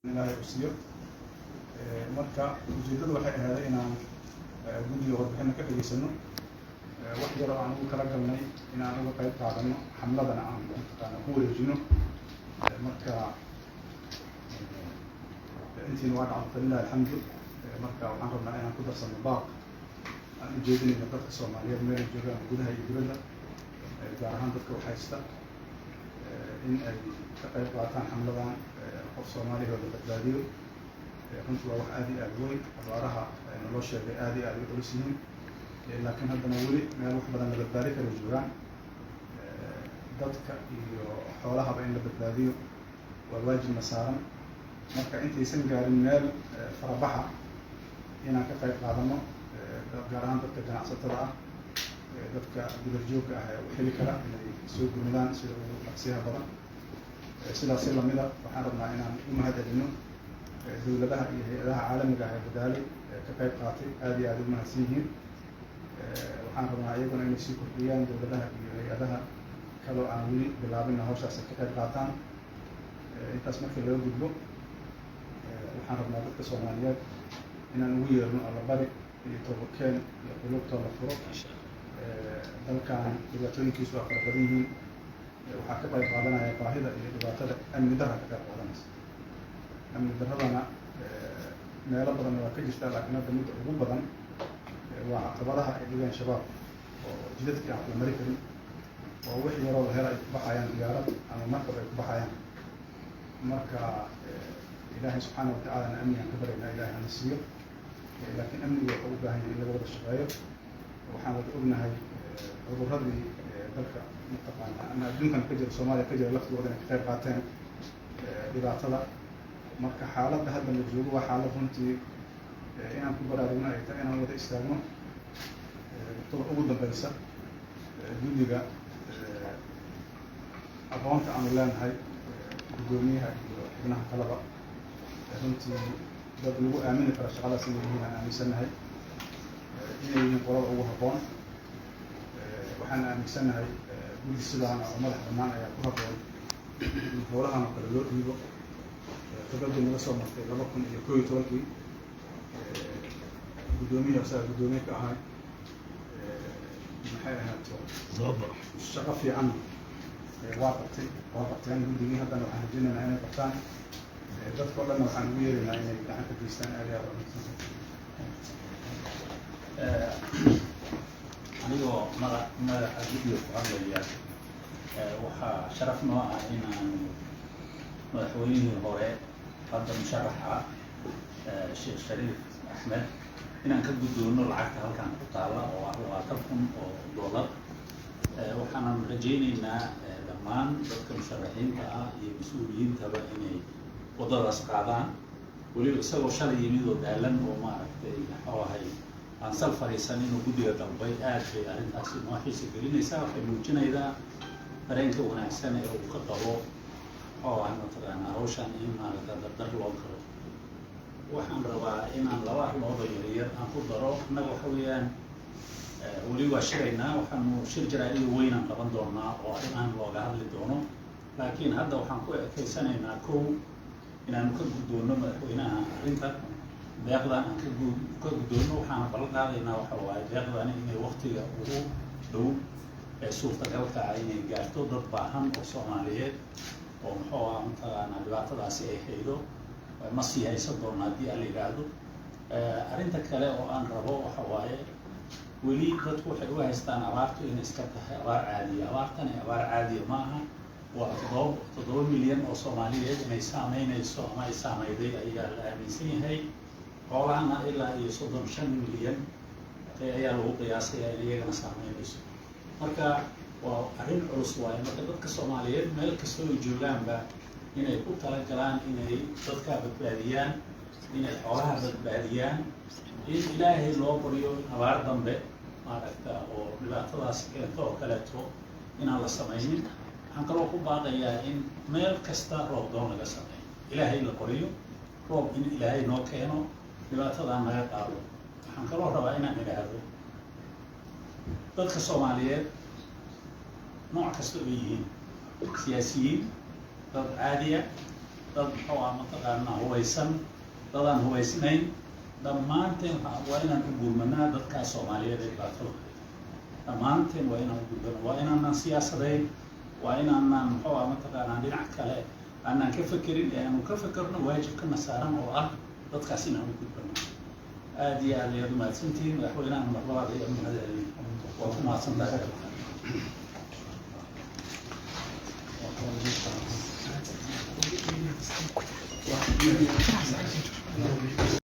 ilaahay u siiyo marka ujeedadu waxay ahayd inaan guddiga warbixin ka dhageysano wax yar oo aan ugu kala galnay inaan uga qayb qaadano xamladana aan ku wareejino marka intii waa dhacday ilaahay alxamdu marka waxaan rabnaa inaan ku darsano baaq aan ujeedinayno dadka Soomaaliyeed meel joogaan gudaha iyo dibadda gaar ahaan dadka wax haysta in ay ka qayb qaataan xamladan qof Soomaaliyeed oo badbaadiyo runtii waa wax aad iyo aad weyn abaaraha loo sheegay aad iyo aad u culus yihiin laakiin haddana weli meel wax badan la badbaadi karo joogaan dadka iyo xoolahaba in la badbaadiyo waa waajibna saaran marka intaysan gaarin meel farabaxa inaan ka qayb qaadano gaar ahaan dadka ganacsatada ah dadka gudajooga ah ee xili kara inay soo gurmadaan sida ugu dhaqsiyaha badan sidaas lamida waxaan rabnaa inaan u mahadcelino dowladaha iyo hay'adaha caalamiga ah ee dadaalay ka qayb qaatay aad iyo aad u mahadsan yihiin waxaan rabnaa iyaguna inay sii kordhiyaan dowladaha iyo hay'adaha kaloo aan weli bilaabin hawshaas ka qayb qaataan intaas markii laga gudbo waxaan rabnaa dadka Soomaaliyeed inaan ugu yeerno allabari iyo toobakeen iyo qulubtooda furo dalkan dhibaatooyinkiisu waa fara badan yihiin waxaa ka qayb qaadanaya baahida iyo dhibaatada amni darra ka qayb qaadanaysa amni darradana meelo badan waa ka jirtaa laakiin hadda midda ugu badan waa caqabadaha ay dhigeen shabaab oo jidadkii aan la mari karin oo wix yaroo la hela ay ku baxayaan diyaarad ama markab ay ku baxayaan marka ilaahay subxaana watacaalana amnigaan ka baraynaa ilaahay hana siiyo laakiin amnigu wuxuu u baahan yahay in laga wada shaqeeyo waxaan wada ognahay cudurradii dalka mataqaana ama adduunkan ka jira Soomaaliya ka jira laftigooda inay ka qayb qaateen dhibaatada marka xaaladda hadda la joogo waa xaalad runtii inaan ku baraarugno ay tahay inaan wada istaagno ugu dambaysa guddiga aqoonta aanu leenahay guddoomiyaha iyo xubnaha kaleba runtii dad lagu aamini karo shaqadaas inay yihiin aan aaminsanahay inay yihiin qolada ugu habboon waxaan aaminsanahay guddi sidaan oo madax bannaan ayaa ku habboon howlahan oo kale loo dhiibo khibradii naga soo martay 2011 guddoomiyaha saa guddoomiye ka ahay maxay ahaato shaqo fiican waa qabteen guddigii haddana waxaan rajaynaynaa inay qabtaan dadka oo dhan waxaan ugu yeeraynaa inay gacan ka geystaan aad iyo aad anigoo madaxa guddiga ku hadlaya waxaa sharaf noo ah inaan madaxweynihii hore hadda musharaxa Sheekh Shariif Axmed inaan ka guddoono lacagta halkan ku taala oo ah $20,000 waxaan rajaynaynaa dhammaan dadka musharaxiinta ah iyo mas'uuliyiintaba inay wadadaas qaadaan weliba isagoo shalay yimid oo daalan oo maaragtay maxuu ahay aan sal fariisan inuu guddiga dalbay aad bay arrintaasi noo xiisa gelinaysaa waxay muujinaysaa dareenka wanaagsan ee uu ka qabo oo aan mataqaanaa hawshan in maaragta dardar loo galo waxaan rabaa inaan laba arrimood oo yaryar aan ku daro annaga waxa weeyaan weli waa shiraynaa waxaanu shir jaraa'id weynaan qaban doonaa oo arrimahan looga hadli doono laakiin hadda waxaan ku ekeysanaynaa kow inaanu ka guddoono madaxweynaha arrinta deeqdan aan ka guddoono waxaana ballan qaadaynaa waxa waaye deeqdani inay waqtiga ugu dhow ee suurtagalka ah inay gaarto dad baahan oo Soomaaliyeed oo muxuu ah mataqaanaa dhibaatadaasi ay haydo ma sii haysan doona haddii aan la yidhaahdo arrinta kale oo aan rabo waxa waaye weli dadku waxay u haystaan abaartu inay iska tahay abaar caadiya abaartani abaar caadiya ma aha waa 7 milyan oo Soomaaliyeed inay saameynayso ama ay saameyday ayaa la aaminsan yahay xoolahana ilaa iyo 35 milyan ayaa lagu qiyaasayaa in iyagana saameynayso marka waa arrin culus waaye marka dadka Soomaaliyeed meel kastoo ay joogaanba inay ku talagalaan inay dadka badbaadiyaan inay xoolaha badbaadiyaan in ilaahay loo baryo abaar dambe maaragta oo dhibaatadaas keento oo kaleeto inaan la samaynin waxaan kaloo ku baaqayaa in meel kasta roob doon laga sameeyo ilaahay la baryo roob in ilaahay noo keeno dhibaatadan naga qaado waxaan kaloo rabaa inaan idhaahdo dadka Soomaaliyeed nooc kasta oo yihiin siyaasiyiin dad caadiya dad muxuu ah mataqaanaa hubaysan dadaan hubaysnayn dhammaanteen waa inaan u gurmanaa dadkaa Soomaaliyeed ee dhibaatada dhammaanteen waa inaan u gurmanaa waa inaanan siyaasadayn waa inaanan muxuu ah mataqaanaa dhinac kale aanan ka fekerin ee aanu ka fekerno waajibkana saaran oo ah dadkaas inaan u gurmano aad iyo aad ayaad umahadsantihiin madaxweynaha mar labaad ayaa mahadcelin waa ku mahadsantahay Wow.